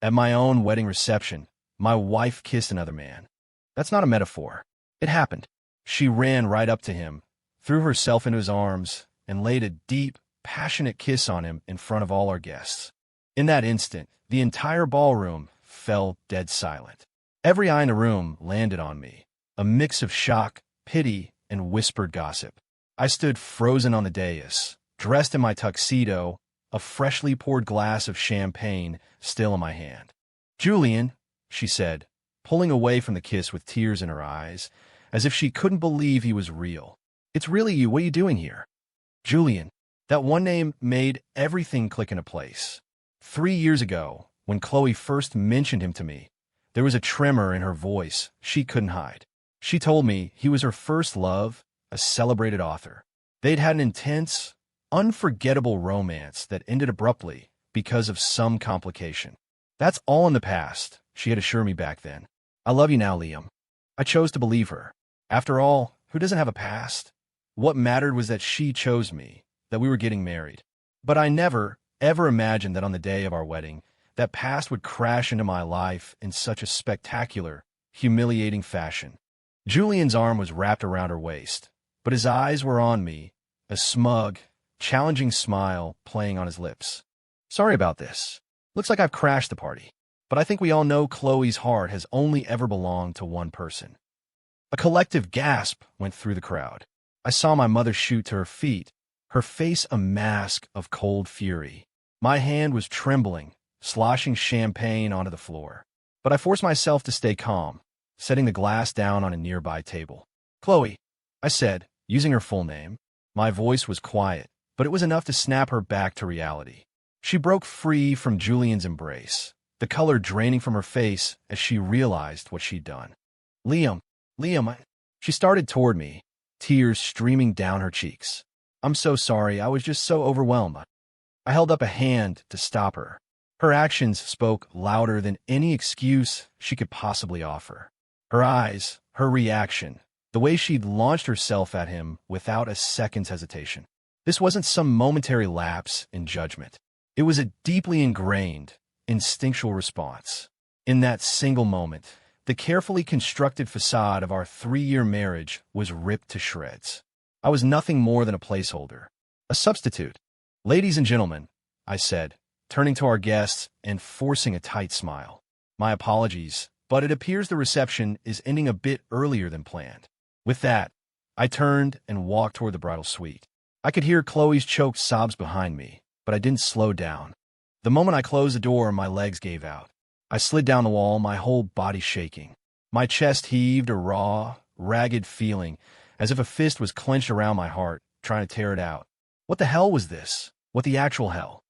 At my own wedding reception, my wife kissed another man. That's not a metaphor. It happened. She ran right up to him, threw herself into his arms, and laid a deep, passionate kiss on him in front of all our guests. In that instant, the entire ballroom fell dead silent. Every eye in the room landed on me, a mix of shock, pity, and whispered gossip. I stood frozen on the dais, dressed in my tuxedo, a freshly poured glass of champagne still in my hand. "Julian," she said, pulling away from the kiss with tears in her eyes, as if she couldn't believe he was real. "It's really you. What are you doing here?" Julian. That one name made everything click into place. 3 years ago, when Chloe first mentioned him to me, there was a tremor in her voice she couldn't hide. She told me he was her first love, a celebrated author. They'd had an intense, unforgettable romance that ended abruptly because of some complication. "That's all in the past," she had assured me back then. "I love you now, Liam." I chose to believe her. After all, who doesn't have a past? What mattered was that she chose me, that we were getting married. But I never, ever imagined that on the day of our wedding, that past would crash into my life in such a spectacular, humiliating fashion. Julian's arm was wrapped around her waist, but his eyes were on me, a smug, challenging smile playing on his lips. "Sorry about this. Looks like I've crashed the party. But I think we all know Chloe's heart has only ever belonged to one person." A collective gasp went through the crowd. I saw my mother shoot to her feet, her face a mask of cold fury. My hand was trembling, sloshing champagne onto the floor. But I forced myself to stay calm, setting the glass down on a nearby table. "Chloe," I said, using her full name. My voice was quiet, but it was enough to snap her back to reality. She broke free from Julian's embrace, the color draining from her face as she realized what she'd done. "Liam, She started toward me, tears streaming down her cheeks. "I'm so sorry, I was just so overwhelmed." I held up a hand to stop her. Her actions spoke louder than any excuse she could possibly offer. Her eyes, her reaction, the way she'd launched herself at him without a second's hesitation. This wasn't some momentary lapse in judgment. It was a deeply ingrained, instinctual response. In that single moment, the carefully constructed facade of our 3-year marriage was ripped to shreds. I was nothing more than a placeholder, a substitute. "Ladies and gentlemen," I said, turning to our guests and forcing a tight smile. "My apologies, but it appears the reception is ending a bit earlier than planned." With that, I turned and walked toward the bridal suite. I could hear Chloe's choked sobs behind me, but I didn't slow down. The moment I closed the door, my legs gave out. I slid down the wall, my whole body shaking. My chest heaved, a raw, ragged feeling, as if a fist was clenched around my heart, trying to tear it out. What the hell was this? What the actual hell?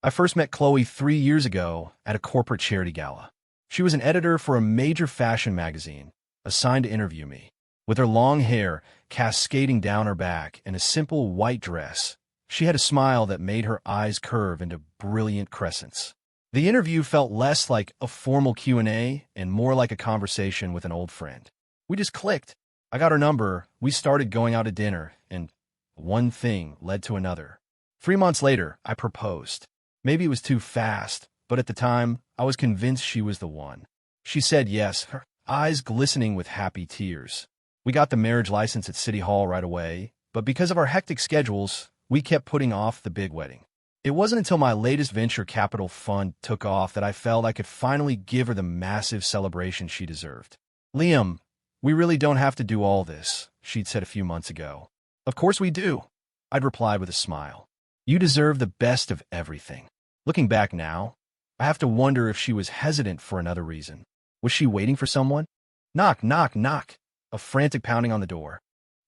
I first met Chloe 3 years ago at a corporate charity gala. She was an editor for a major fashion magazine, assigned to interview me. With her long hair cascading down her back and a simple white dress, she had a smile that made her eyes curve into brilliant crescents. The interview felt less like a formal Q&A and more like a conversation with an old friend. We just clicked. I got her number, we started going out to dinner, and one thing led to another. 3 months later, I proposed. Maybe it was too fast, but at the time, I was convinced she was the one. She said yes, her eyes glistening with happy tears. We got the marriage license at City Hall right away, but because of our hectic schedules, we kept putting off the big wedding. It wasn't until my latest venture capital fund took off that I felt I could finally give her the massive celebration she deserved. "Liam, we really don't have to do all this," she'd said a few months ago. "Of course we do," I'd replied with a smile. "You deserve the best of everything." Looking back now, I have to wonder if she was hesitant for another reason. Was she waiting for someone? Knock, knock, knock. A frantic pounding on the door.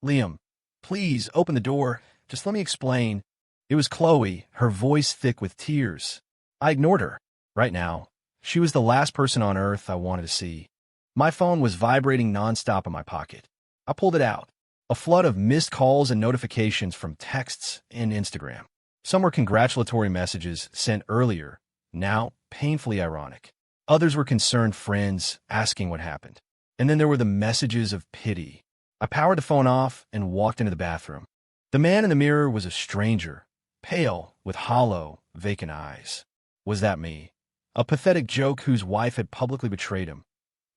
"Liam, please open the door. Just let me explain." It was Chloe, her voice thick with tears. I ignored her. Right now, she was the last person on earth I wanted to see. My phone was vibrating nonstop in my pocket. I pulled it out. A flood of missed calls and notifications from texts and Instagram. Some were congratulatory messages sent earlier, now painfully ironic. Others were concerned friends asking what happened. And then there were the messages of pity. I powered the phone off and walked into the bathroom. The man in the mirror was a stranger, pale, with hollow, vacant eyes. Was that me? a pathetic joke whose wife had publicly betrayed him.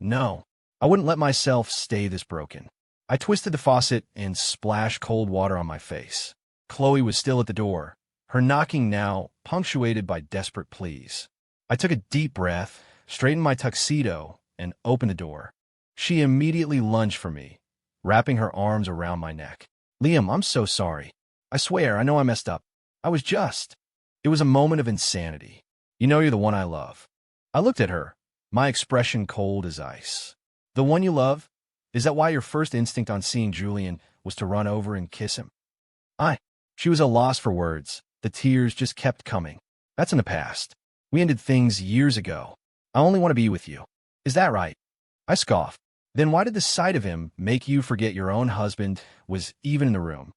No, I wouldn't let myself stay this broken. I twisted the faucet and splashed cold water on my face. Chloe was still at the door, her knocking now punctuated by desperate pleas. I took a deep breath, straightened my tuxedo, and opened the door. She immediately lunged for me, wrapping her arms around my neck. Liam, I'm so sorry. I swear, I know I messed up. I was just. It was a moment of insanity. You know you're the one I love. I looked at her, my expression cold as ice. The one you love? Is that why your first instinct on seeing Julian was to run over and kiss him? She was a loss for words. The tears just kept coming. That's in the past. We ended things years ago. I only want to be with you. Is that right? I scoffed. Then why did the sight of him make you forget your own husband was even in the room?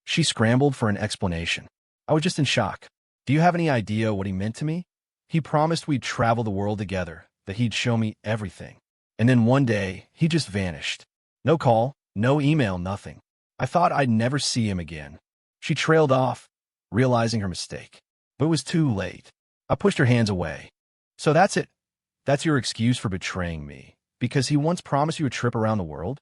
She scrambled for an explanation. I was just in shock. Do you have any idea what he meant to me? He promised we'd travel the world together, that he'd show me everything. And then one day, he just vanished. No call, no email, nothing. I thought I'd never see him again. She trailed off, realizing her mistake. But it was too late. I pushed her hands away. So that's it. That's your excuse for betraying me, because he once promised you a trip around the world?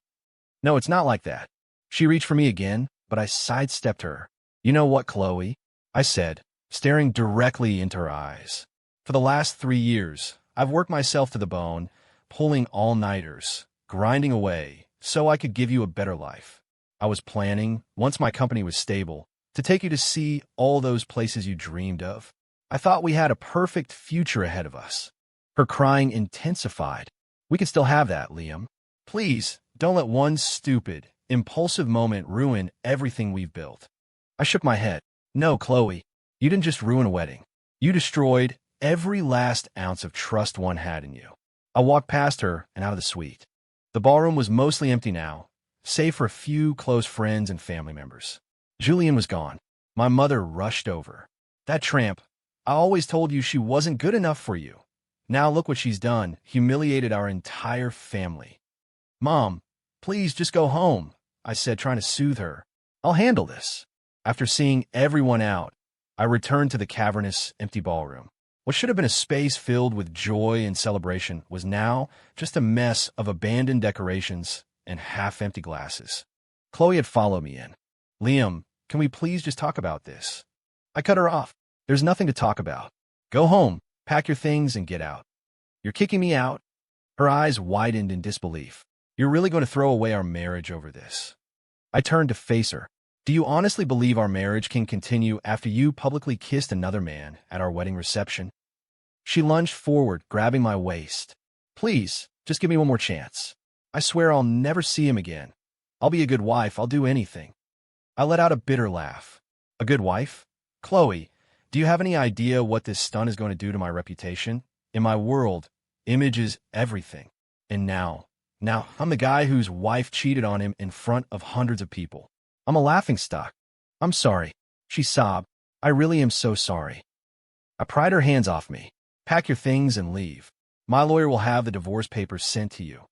No, it's not like that. She reached for me again, but I sidestepped her. You know what, Chloe? I said, staring directly into her eyes. For the last 3 years, I've worked myself to the bone, pulling all-nighters, grinding away, so I could give you a better life. I was planning, once my company was stable, to take you to see all those places you dreamed of. I thought we had a perfect future ahead of us. Her crying intensified. We could still have that, Liam. Please, don't let one stupid, impulsive moment ruin everything we've built. I shook my head. No, Chloe, you didn't just ruin a wedding. You destroyed every last ounce of trust one had in you. I walked past her and out of the suite. The ballroom was mostly empty now, save for a few close friends and family members. Julian was gone. My mother rushed over. That tramp, I always told you she wasn't good enough for you. Now look what she's done, humiliated our entire family. Mom, please just go home, I said, trying to soothe her. I'll handle this. After seeing everyone out, I returned to the cavernous, empty ballroom. What should have been a space filled with joy and celebration was now just a mess of abandoned decorations and half-empty glasses. Chloe had followed me in. Liam, can we please just talk about this? I cut her off. There's nothing to talk about. Go home, pack your things, and get out. You're kicking me out? Her eyes widened in disbelief. You're really going to throw away our marriage over this? I turned to face her. Do you honestly believe our marriage can continue after you publicly kissed another man at our wedding reception? She lunged forward, grabbing my waist. Please, just give me one more chance. I swear I'll never see him again. I'll be a good wife. I'll do anything. I let out a bitter laugh. A good wife? Chloe, do you have any idea what this stunt is going to do to my reputation? In my world, image is everything. And now, I'm the guy whose wife cheated on him in front of hundreds of people. I'm a laughingstock. I'm sorry. She sobbed. I really am so sorry. I pried her hands off me. Pack your things and leave. My lawyer will have the divorce papers sent to you.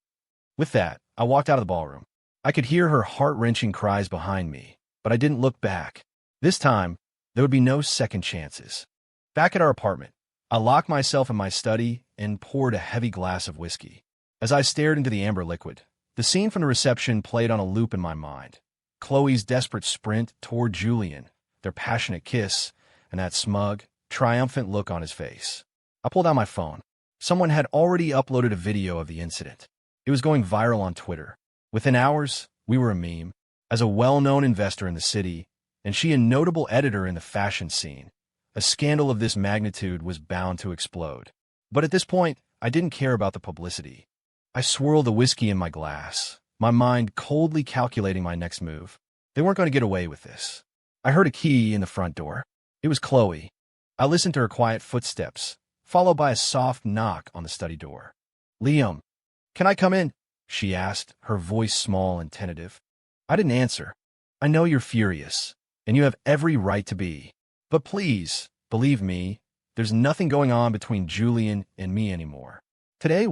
With that, I walked out of the ballroom. I could hear her heart-wrenching cries behind me, but I didn't look back. This time, there would be no second chances. Back at our apartment, I locked myself in my study and poured a heavy glass of whiskey. As I stared into the amber liquid, the scene from the reception played on a loop in my mind. Chloe's desperate sprint toward Julian, their passionate kiss, and that smug, triumphant look on his face. I pulled out my phone. Someone had already uploaded a video of the incident. It was going viral on Twitter. Within hours, we were a meme. As a well-known investor in the city, and she a notable editor in the fashion scene, a scandal of this magnitude was bound to explode. But at this point, I didn't care about the publicity. I swirled the whiskey in my glass, my mind coldly calculating my next move. They weren't going to get away with this. I heard a key in the front door. It was Chloe. I listened to her quiet footsteps, followed by a soft knock on the study door. Liam, can I come in? She asked, her voice small and tentative. I didn't answer. I know you're furious, and you have every right to be. But please, believe me, there's nothing going on between Julian and me anymore. It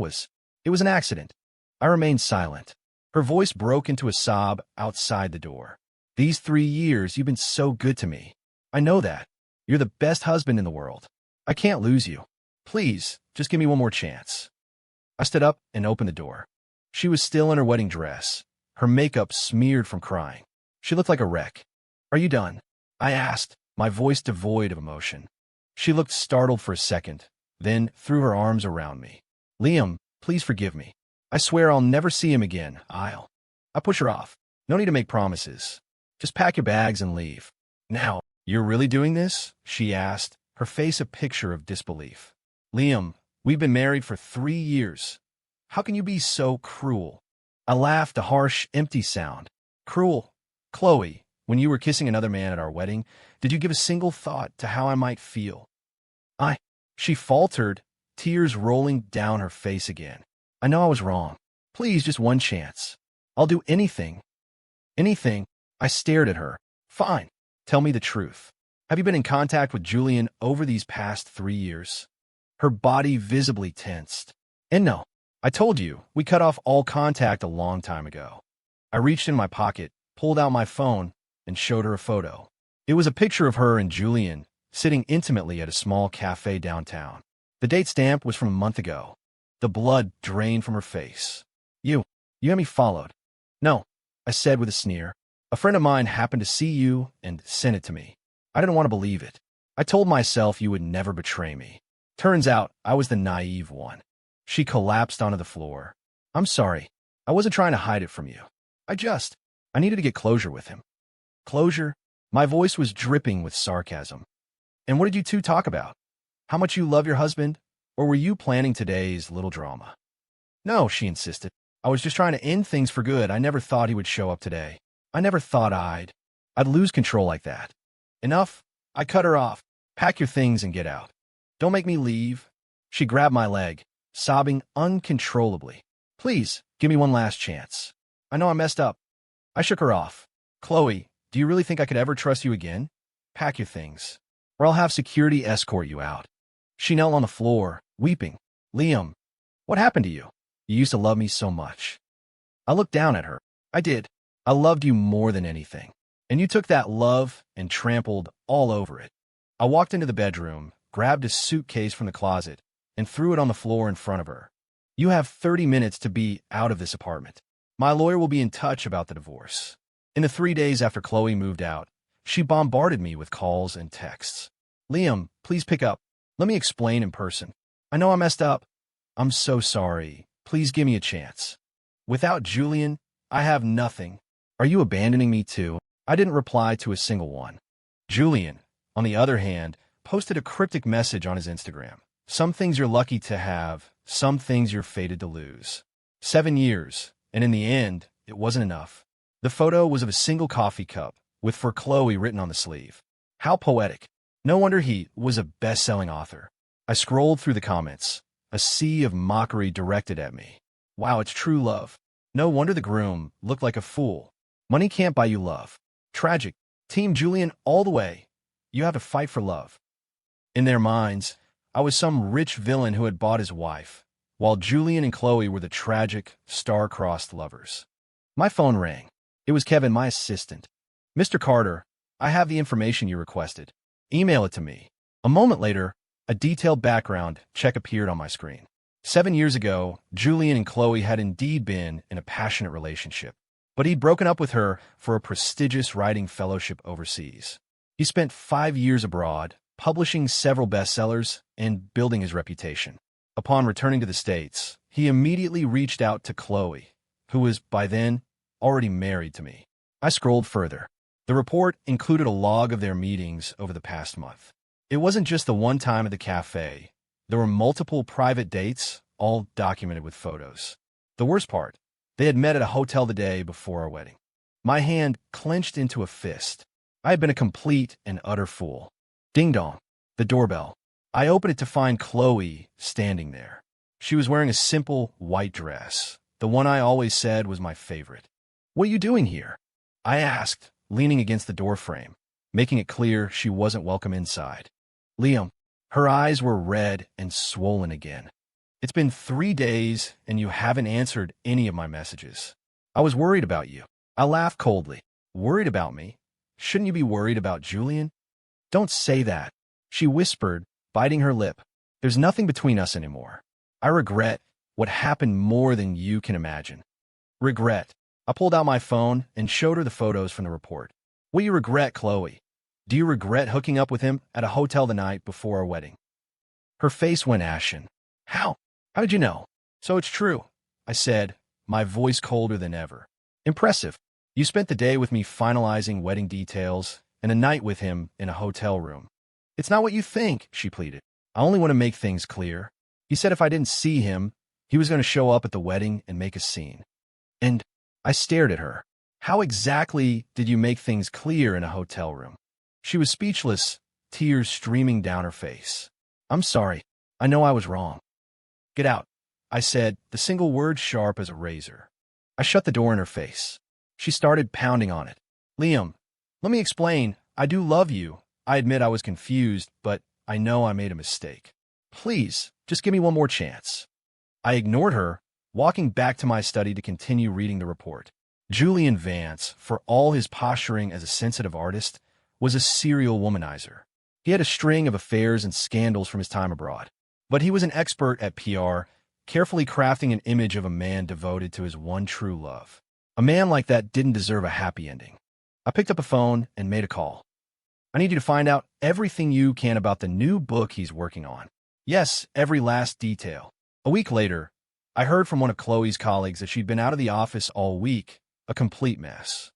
was an accident. I remained silent. Her voice broke into a sob outside the door. These 3 years, you've been so good to me. I know that. You're the best husband in the world. I can't lose you. Please, just give me one more chance. I stood up and opened the door. She was still in her wedding dress, her makeup smeared from crying. She looked like a wreck. Are you done? I asked, my voice devoid of emotion. She looked startled for a second, then threw her arms around me. Liam, please forgive me. I swear I'll never see him again. I push her off. No need to make promises. Just pack your bags and leave. Now, you're really doing this? She asked, her face a picture of disbelief. Liam, we've been married for 3 years. How can you be so cruel? I laughed, a harsh, empty sound. Cruel? Chloe, when you were kissing another man at our wedding, did you give a single thought to how I might feel? She faltered, tears rolling down her face again. I know I was wrong. Please, just one chance. I'll do anything. Anything. I stared at her. Fine. Tell me the truth. Have you been in contact with Julian over these past 3 years? Her body visibly tensed. And no, I told you, we cut off all contact a long time ago. I reached in my pocket, pulled out my phone, and showed her a photo. It was a picture of her and Julian sitting intimately at a small cafe downtown. The date stamp was from a month ago. The blood drained from her face. You had me followed. No, I said with a sneer. A friend of mine happened to see you and sent it to me. I didn't want to believe it. I told myself you would never betray me. Turns out I was the naive one. She collapsed onto the floor. I'm sorry. I wasn't trying to hide it from you. I needed to get closure with him. Closure? My voice was dripping with sarcasm. And what did you two talk about? How much you love your husband? Or were you planning today's little drama? No, she insisted. I was just trying to end things for good. I never thought he would show up today. I never thought I'd lose control like that. Enough. I cut her off. Pack your things and get out. Don't make me leave. She grabbed my leg, sobbing uncontrollably. Please, give me one last chance. I know I messed up. I shook her off. Chloe, do you really think I could ever trust you again? Pack your things, or I'll have security escort you out. She knelt on the floor, weeping. Liam, what happened to you? You used to love me so much. I looked down at her. I did. I loved you more than anything. And you took that love and trampled all over it. I walked into the bedroom, grabbed a suitcase from the closet, and threw it on the floor in front of her. You have 30 minutes to be out of this apartment. My lawyer will be in touch about the divorce. In the 3 days after Chloe moved out, she bombarded me with calls and texts. Liam, please pick up. Let me explain in person. I know I messed up. I'm so sorry. Please give me a chance. Without Julian, I have nothing. Are you abandoning me too? I didn't reply to a single one. Julian, on the other hand, posted a cryptic message on his Instagram. Some things you're lucky to have, some things you're fated to lose. 7 years, and in the end, it wasn't enough. The photo was of a single coffee cup, with "For Chloe" written on the sleeve. How poetic. No wonder he was a best-selling author. I scrolled through the comments, a sea of mockery directed at me. Wow, it's true love. No wonder the groom looked like a fool. Money can't buy you love. Tragic. Team Julian all the way. You have to fight for love. In their minds, I was some rich villain who had bought his wife, while Julian and Chloe were the tragic, star-crossed lovers. My phone rang. It was Kevin, my assistant. Mr. Carter, I have the information you requested. Email it to me. A moment later, a detailed background check appeared on my screen. 7 years ago, Julian and Chloe had indeed been in a passionate relationship, but he'd broken up with her for a prestigious writing fellowship overseas. He spent 5 years abroad, publishing several bestsellers and building his reputation. Upon returning to the States, he immediately reached out to Chloe, who was, by then, already married to me. I scrolled further. The report included a log of their meetings over the past month. It wasn't just the one time at the cafe. There were multiple private dates, all documented with photos. The worst part, they had met at a hotel the day before our wedding. My hand clenched into a fist. I had been a complete and utter fool. Ding dong. The doorbell. I opened it to find Chloe standing there. She was wearing a simple white dress, the one I always said was my favorite. What are you doing here? I asked, leaning against the doorframe, making it clear she wasn't welcome inside. Liam. Her eyes were red and swollen again. It's been 3 days, and you haven't answered any of my messages. I was worried about you. I laughed coldly. Worried about me? Shouldn't you be worried about Julian? Don't say that, she whispered, biting her lip. There's nothing between us anymore. I regret what happened more than you can imagine. Regret. I pulled out my phone and showed her the photos from the report. What do you regret, Chloe? Do you regret hooking up with him at a hotel the night before our wedding? Her face went ashen. How? How did you know? So it's true, I said, my voice colder than ever. Impressive. You spent the day with me finalizing wedding details and a night with him in a hotel room. It's not what you think, she pleaded. I only want to make things clear. He said if I didn't see him, he was going to show up at the wedding and make a scene. And I stared at her. How exactly did you make things clear in a hotel room? She was speechless, tears streaming down her face. I'm sorry. I know I was wrong. Get out, I said, the single word sharp as a razor. I shut the door in her face. She started pounding on it. Liam, let me explain. I do love you. I admit I was confused, but I know I made a mistake. Please, just give me one more chance. I ignored her, walking back to my study to continue reading the report. Julian Vance, for all his posturing as a sensitive artist, was a serial womanizer. He had a string of affairs and scandals from his time abroad. But he was an expert at PR, carefully crafting an image of a man devoted to his one true love. A man like that didn't deserve a happy ending. I picked up a phone and made a call. I need you to find out everything you can about the new book he's working on. Yes, every last detail. A week later, I heard from one of Chloe's colleagues that she'd been out of the office all week, a complete mess.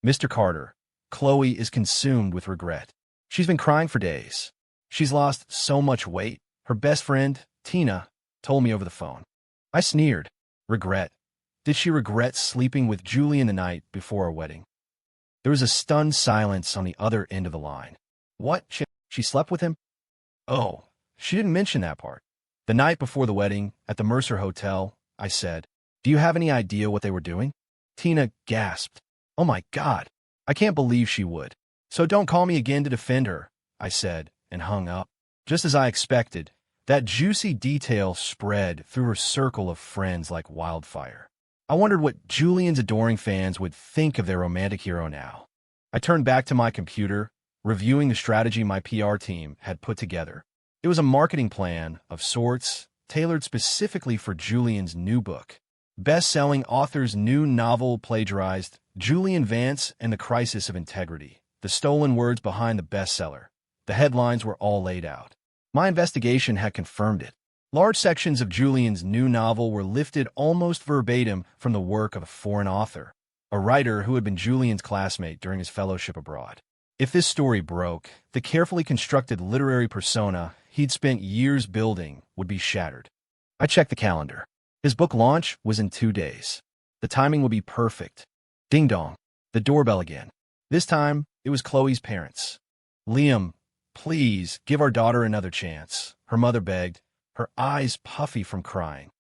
Mr. Carter, Chloe is consumed with regret. She's been crying for days. She's lost so much weight. Her best friend, Tina, told me over the phone. I sneered. Regret. Did she regret sleeping with Julian the night before our wedding? There was a stunned silence on the other end of the line. What? She slept with him? Oh, she didn't mention that part. The night before the wedding, at the Mercer Hotel, I said, do you have any idea what they were doing? Tina gasped. Oh my God, I can't believe she would. So don't call me again to defend her, I said, and hung up. Just as I expected, that juicy detail spread through her circle of friends like wildfire. I wondered what Julian's adoring fans would think of their romantic hero now. I turned back to my computer, reviewing the strategy my PR team had put together. It was a marketing plan of sorts, tailored specifically for Julian's new book. Best-selling author's new novel plagiarized Julian Vance and the Crisis of Integrity, the stolen words behind the bestseller. The headlines were all laid out. My investigation had confirmed it. Large sections of Julian's new novel were lifted almost verbatim from the work of a foreign author, a writer who had been Julian's classmate during his fellowship abroad. If this story broke, the carefully constructed literary persona he'd spent years building would be shattered. I checked the calendar. His book launch was in 2 days. The timing would be perfect. Ding dong. The doorbell again. This time, it was Chloe's parents. Liam, please give our daughter another chance, her mother begged, her eyes puffy from crying.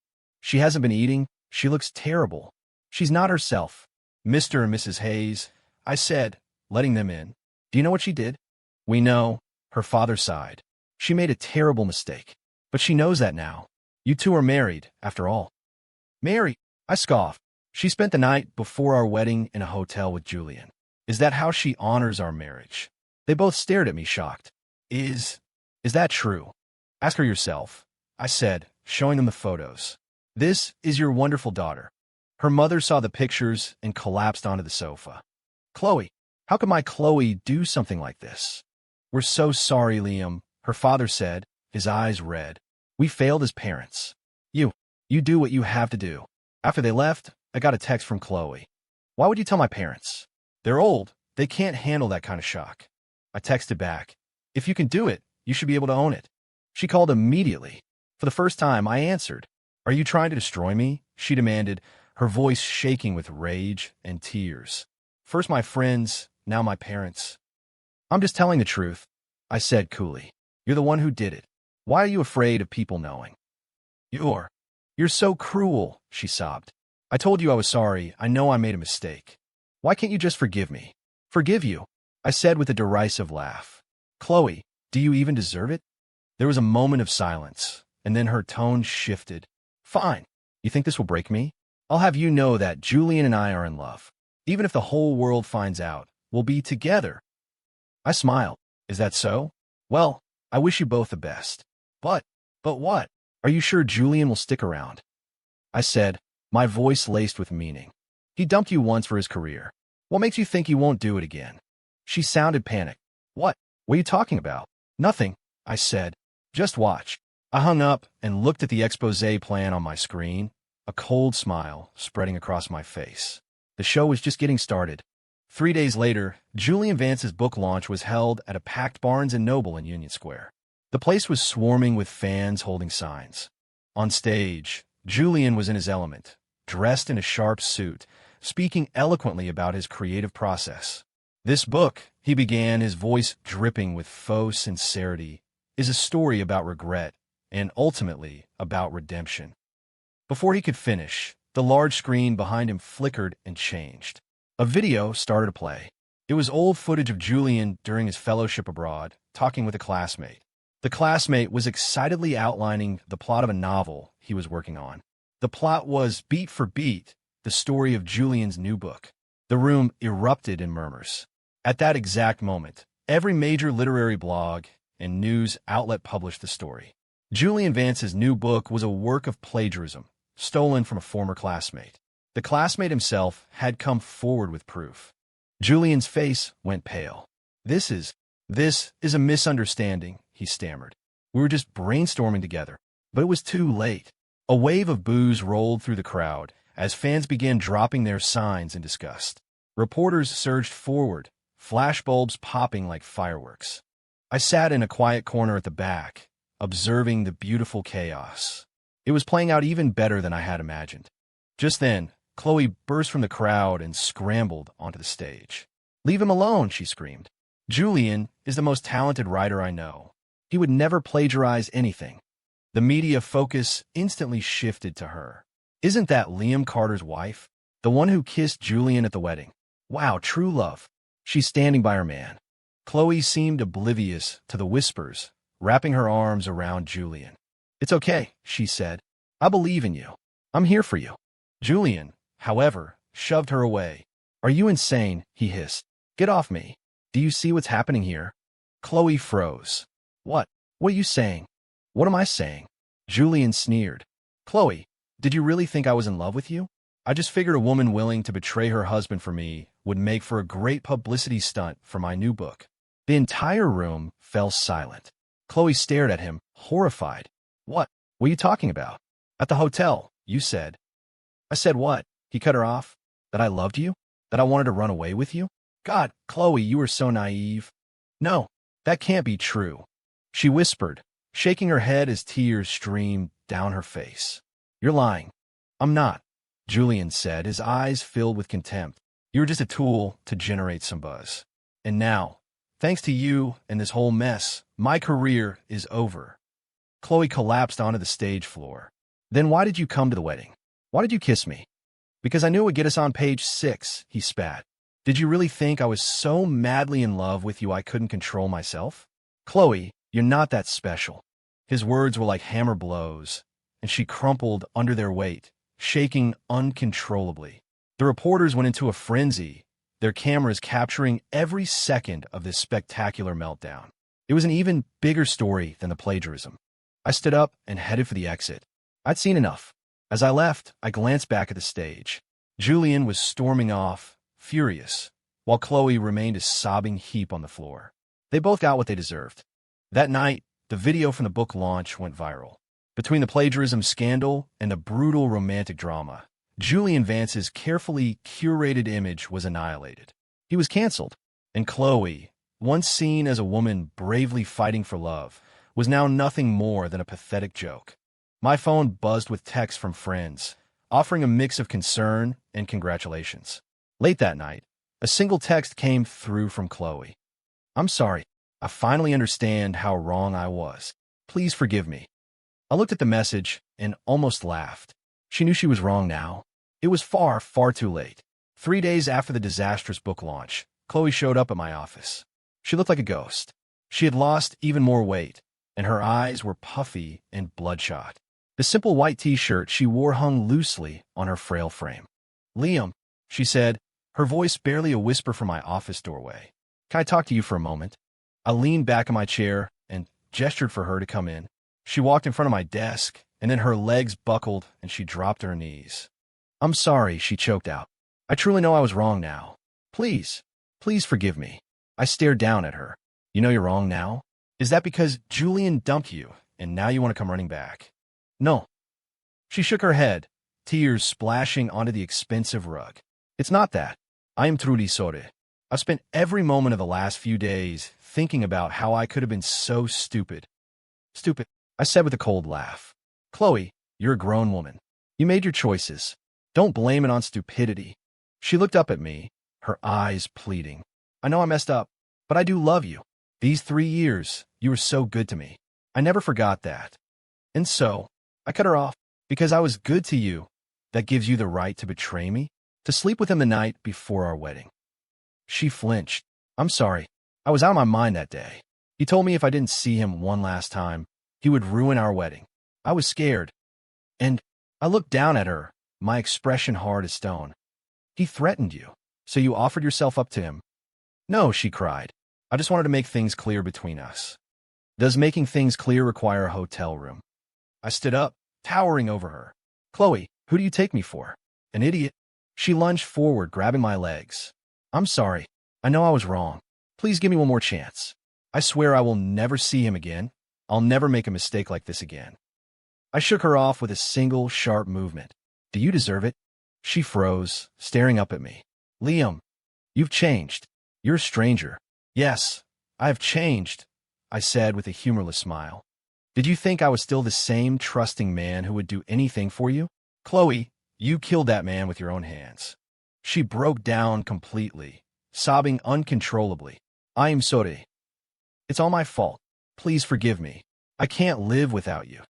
She hasn't been eating. She looks terrible. She's not herself. Mr. and Mrs. Hayes, I said, letting them in. Do you know what she did? We know. Her father sighed. She made a terrible mistake. But she knows that now. You two are married, after all. Married? I scoffed. She spent the night before our wedding in a hotel with Julian. Is that how she honors our marriage? They both stared at me, shocked. Is that true? Ask her yourself, I said, showing them the photos. This is your wonderful daughter. Her mother saw the pictures and collapsed onto the sofa. Chloe, how could my Chloe do something like this? We're so sorry, Liam, her father said, his eyes red. We failed as parents. You do what you have to do. After they left, I got a text from Chloe. Why would you tell my parents? They're old. They can't handle that kind of shock. I texted back. If you can do it, you should be able to own it. She called immediately. For the first time, I answered. Are you trying to destroy me? She demanded, her voice shaking with rage and tears. First my friends, now my parents. I'm just telling the truth, I said coolly. You're the one who did it. Why are you afraid of people knowing? You're so cruel, she sobbed. I told you I was sorry. I know I made a mistake. Why can't you just forgive me? Forgive you, I said with a derisive laugh. Chloe, do you even deserve it? There was a moment of silence, and then her tone shifted. Fine. You think this will break me? I'll have you know that Julian and I are in love. Even if the whole world finds out, we'll be together. I smiled. Is that so? Well, I wish you both the best. But But what? Are you sure Julian will stick around? I said, my voice laced with meaning. He dumped you once for his career. What makes you think he won't do it again? She sounded panicked. What? What are you talking about? Nothing, I said. Just watch. I hung up and looked at the exposé plan on my screen, a cold smile spreading across my face. The show was just getting started. 3 days later, Julian Vance's book launch was held at a packed Barnes & Noble in Union Square. The place was swarming with fans holding signs. On stage, Julian was in his element, dressed in a sharp suit, speaking eloquently about his creative process. This book, he began, his voice dripping with faux sincerity, is a story about regret and ultimately about redemption. Before he could finish, the large screen behind him flickered and changed. A video started to play. It was old footage of Julian during his fellowship abroad, talking with a classmate. The classmate was excitedly outlining the plot of a novel he was working on. The plot was, beat for beat, the story of Julian's new book. The room erupted in murmurs. At that exact moment, every major literary blog and news outlet published the story. Julian Vance's new book was a work of plagiarism, stolen from a former classmate. The classmate himself had come forward with proof. Julian's face went pale. This is a misunderstanding, he stammered. We were just brainstorming together, but it was too late. A wave of boos rolled through the crowd as fans began dropping their signs in disgust. Reporters surged forward, flashbulbs popping like fireworks. I sat in a quiet corner at the back, observing the beautiful chaos. It was playing out even better than I had imagined. Just then, Chloe burst from the crowd and scrambled onto the stage. Leave him alone, she screamed. Julian is the most talented writer I know. He would never plagiarize anything. The media focus instantly shifted to her. Isn't that Liam Carter's wife? The one who kissed Julian at the wedding? Wow, true love. She's standing by her man. Chloe seemed oblivious to the whispers, wrapping her arms around Julian. It's okay, she said. I believe in you. I'm here for you. Julian, however, shoved her away. Are you insane? He hissed. Get off me. Do you see what's happening here? Chloe froze. What? What are you saying? What am I saying? Julian sneered. Chloe, did you really think I was in love with you? I just figured a woman willing to betray her husband for me would make for a great publicity stunt for my new book. The entire room fell silent. Chloe stared at him, horrified. What? What are you talking about? At the hotel, you said. I said what? He cut her off. That I loved you? That I wanted to run away with you? God, Chloe, you were so naive. No, that can't be true. She whispered, shaking her head as tears streamed down her face. You're lying. I'm not, Julian said, his eyes filled with contempt. You're just a tool to generate some buzz. And now, thanks to you and this whole mess, my career is over. Chloe collapsed onto the stage floor. Then why did you come to the wedding? Why did you kiss me? Because I knew it would get us on page 6, he spat. Did you really think I was so madly in love with you I couldn't control myself? Chloe, you're not that special. His words were like hammer blows, and she crumpled under their weight, shaking uncontrollably. The reporters went into a frenzy, their cameras capturing every second of this spectacular meltdown. It was an even bigger story than the plagiarism. I stood up and headed for the exit. I'd seen enough. As I left, I glanced back at the stage. Julian was storming off, furious, while Chloe remained a sobbing heap on the floor. They both got what they deserved. That night, the video from the book launch went viral. Between the plagiarism scandal and the brutal romantic drama, Julian Vance's carefully curated image was annihilated. He was canceled, and Chloe, once seen as a woman bravely fighting for love, was now nothing more than a pathetic joke. My phone buzzed with texts from friends, offering a mix of concern and congratulations. Late that night, a single text came through from Chloe. I'm sorry. I finally understand how wrong I was. Please forgive me. I looked at the message and almost laughed. She knew she was wrong now. It was far, far too late. 3 days after the disastrous book launch, Chloe showed up at my office. She looked like a ghost. She had lost even more weight, and her eyes were puffy and bloodshot. The simple white t-shirt she wore hung loosely on her frail frame. Liam, she said, her voice barely a whisper from my office doorway. Can I talk to you for a moment? I leaned back in my chair and gestured for her to come in. She walked in front of my desk, and then her legs buckled and she dropped to her knees. I'm sorry, she choked out. I truly know I was wrong now. Please, please forgive me. I stared down at her. You know you're wrong now? Is that because Julian dumped you, and now you want to come running back? No. She shook her head, tears splashing onto the expensive rug. It's not that. I am truly sorry. I've spent every moment of the last few days thinking about how I could have been so stupid. Stupid, I said with a cold laugh. Chloe, you're a grown woman. You made your choices. Don't blame it on stupidity. She looked up at me, her eyes pleading. I know I messed up, but I do love you. These 3 years, you were so good to me. I never forgot that. And so, I cut her off because I was good to you. That gives you the right to betray me, to sleep with him the night before our wedding. She flinched. I'm sorry. I was out of my mind that day. He told me if I didn't see him one last time, he would ruin our wedding. I was scared. And I looked down at her, my expression hard as stone. He threatened you, so you offered yourself up to him. No, she cried. I just wanted to make things clear between us. Does making things clear require a hotel room? I stood up, towering over her. Chloe, who do you take me for? An idiot? She lunged forward, grabbing my legs. I'm sorry. I know I was wrong. Please give me one more chance. I swear I will never see him again. I'll never make a mistake like this again. I shook her off with a single, sharp movement. Do you deserve it? She froze, staring up at me. Liam, you've changed. You're a stranger. Yes, I have changed, I said with a humorless smile. Did you think I was still the same trusting man who would do anything for you? Chloe, you killed that man with your own hands. She broke down completely, sobbing uncontrollably. I am sorry. It's all my fault. Please forgive me. I can't live without you.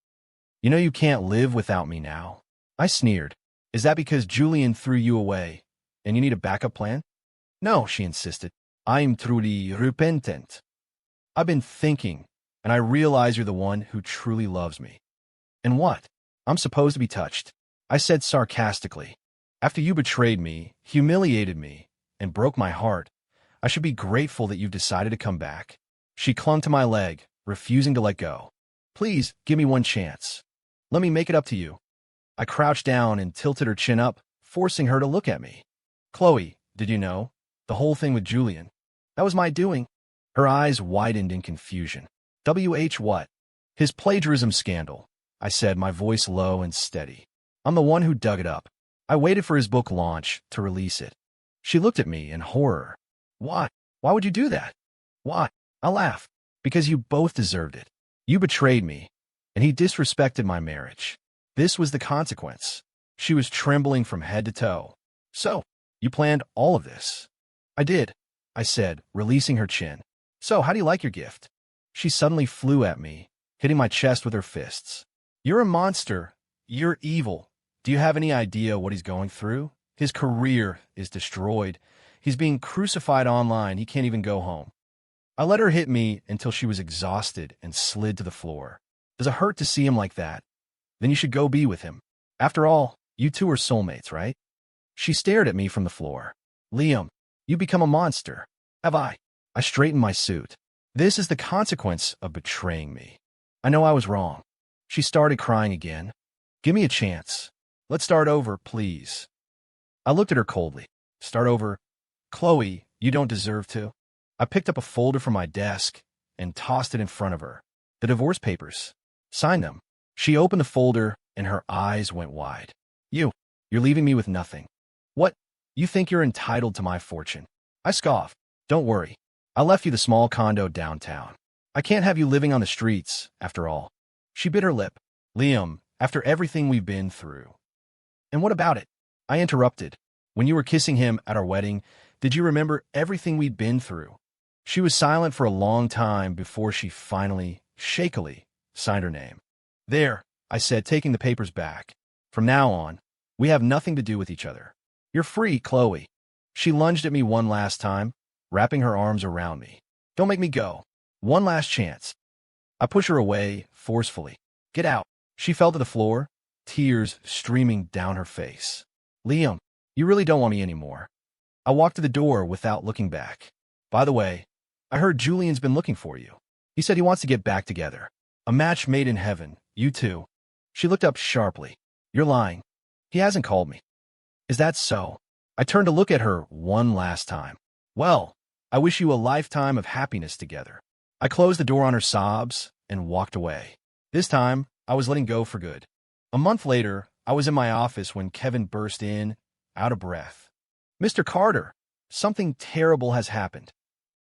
You know you can't live without me now. I sneered. Is that because Julian threw you away, and you need a backup plan? No, she insisted. I am truly repentant. I've been thinking, and I realize you're the one who truly loves me. And what? I'm supposed to be touched, I said sarcastically. After you betrayed me, humiliated me, and broke my heart, I should be grateful that you've decided to come back. She clung to my leg, refusing to let go. Please, give me one chance. Let me make it up to you. I crouched down and tilted her chin up, forcing her to look at me. Chloe, did you know? The whole thing with Julian. That was my doing. Her eyes widened in confusion. What? His plagiarism scandal, I said, my voice low and steady. I'm the one who dug it up. I waited for his book launch to release it. She looked at me in horror. Why? Why would you do that? Why? I laughed. Because you both deserved it. You betrayed me, and he disrespected my marriage. This was the consequence. She was trembling from head to toe. So, you planned all of this? I did, I said, releasing her chin. So, how do you like your gift? She suddenly flew at me, hitting my chest with her fists. You're a monster. You're evil. Do you have any idea what he's going through? His career is destroyed. He's being crucified online. He can't even go home. I let her hit me until she was exhausted and slid to the floor. Does it hurt to see him like that? Then you should go be with him. After all, you two are soulmates, right? She stared at me from the floor. Liam, you become a monster. Have I? I straightened my suit. This is the consequence of betraying me. I know I was wrong. She started crying again. Give me a chance. Let's start over, please. I looked at her coldly. Start over? Chloe, you don't deserve to. I picked up a folder from my desk and tossed it in front of her. The divorce papers. Sign them. She opened the folder and her eyes went wide. You're leaving me with nothing. What? You think you're entitled to my fortune? I scoffed. Don't worry. I left you the small condo downtown. I can't have you living on the streets, after all. She bit her lip. Liam, after everything we've been through. And what about it? I interrupted. When you were kissing him at our wedding, did you remember everything we'd been through? She was silent for a long time before she finally, shakily, signed her name. There, I said, taking the papers back. From now on, we have nothing to do with each other. You're free, Chloe. She lunged at me one last time, wrapping her arms around me. Don't make me go. One last chance. I pushed her away, forcefully. Get out. She fell to the floor, tears streaming down her face. Liam, you really don't want me anymore. I walked to the door without looking back. By the way, I heard Julian's been looking for you. He said he wants to get back together. A match made in heaven. You too. She looked up sharply. You're lying. He hasn't called me. Is that so? I turned to look at her one last time. Well, I wish you a lifetime of happiness together. I closed the door on her sobs and walked away. This time, I was letting go for good. A month later, I was in my office when Kevin burst in, out of breath. Mr. Carter, something terrible has happened.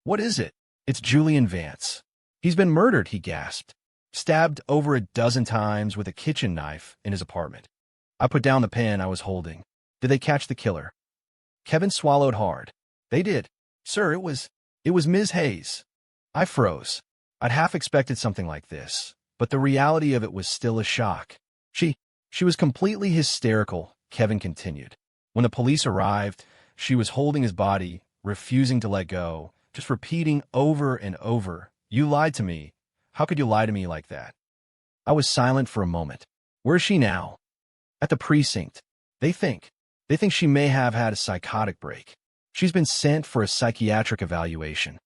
What is it? It's Julian Vance. He's been murdered, he gasped. Stabbed over a dozen times with a kitchen knife in his apartment. I put down the pen I was holding. Did they catch the killer? Kevin swallowed hard. They did. Sir, it was Ms. Hayes. I froze. I'd half expected something like this, but the reality of it was still a shock. She was completely hysterical, Kevin continued. When the police arrived, she was holding his body, refusing to let go, just repeating over and over, "You lied to me. How could you lie to me like that?" I was silent for a moment. Where is she now? At the precinct. They think she may have had a psychotic break. She's been sent for a psychiatric evaluation.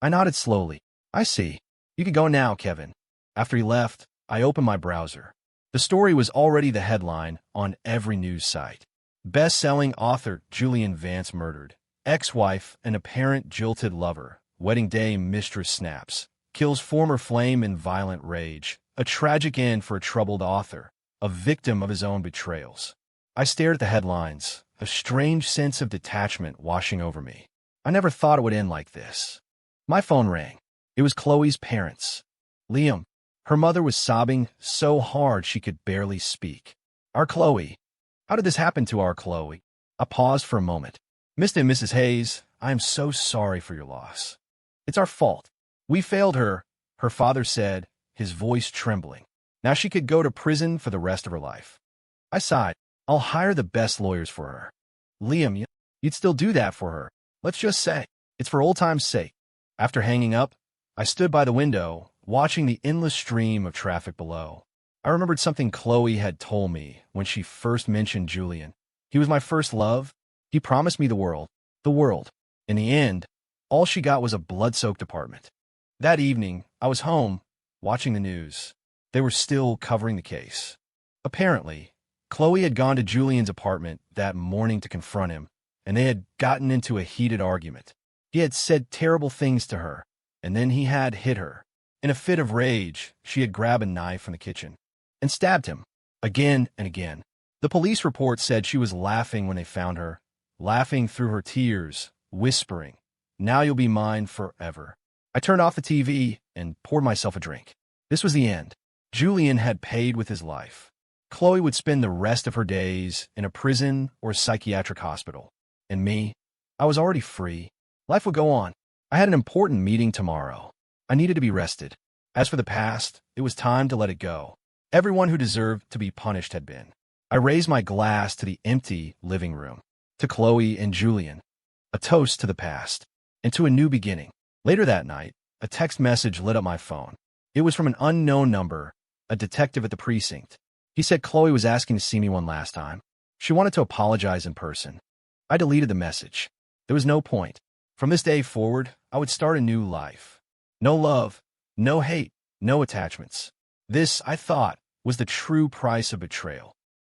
I nodded slowly. I see. You can go now, Kevin. After he left, I opened my browser. The story was already the headline on every news site. Best-selling author Julian Vance murdered. Ex-wife and apparent jilted lover. Wedding day mistress snaps. Kills former flame in violent rage. A tragic end for a troubled author. A victim of his own betrayals. I stared at the headlines, a strange sense of detachment washing over me. I never thought it would end like this. My phone rang. It was Chloe's parents. Liam. Her mother was sobbing so hard she could barely speak. Our Chloe. How did this happen to our Chloe? I paused for a moment. Mr. and Mrs. Hayes, I am so sorry for your loss. It's our fault. We failed her, her father said, his voice trembling. Now she could go to prison for the rest of her life. I sighed. I'll hire the best lawyers for her. Liam, you'd still do that for her. Let's just say, it's for old time's sake. After hanging up, I stood by the window, watching the endless stream of traffic below. I remembered something Chloe had told me when she first mentioned Julian. He was my first love. He promised me the world. The world. In the end, all she got was a blood-soaked apartment. That evening, I was home, watching the news. They were still covering the case. Apparently, Chloe had gone to Julian's apartment that morning to confront him, and they had gotten into a heated argument. He had said terrible things to her, and then he had hit her. In a fit of rage, she had grabbed a knife from the kitchen and stabbed him, again and again. The police report said she was laughing when they found her, laughing through her tears, whispering, "Now you'll be mine forever." I turned off the TV and poured myself a drink. This was the end. Julian had paid with his life. Chloe would spend the rest of her days in a prison or psychiatric hospital. And me, I was already free. Life would go on. I had an important meeting tomorrow. I needed to be rested. As for the past, it was time to let it go. Everyone who deserved to be punished had been. I raised my glass to the empty living room, to Chloe and Julian, a toast to the past, and to a new beginning. Later that night, a text message lit up my phone. It was from an unknown number, a detective at the precinct. He said Chloe was asking to see me one last time. She wanted to apologize in person. I deleted the message. There was no point. From this day forward, I would start a new life. No love, no hate, no attachments. This, I thought, was the true price of betrayal.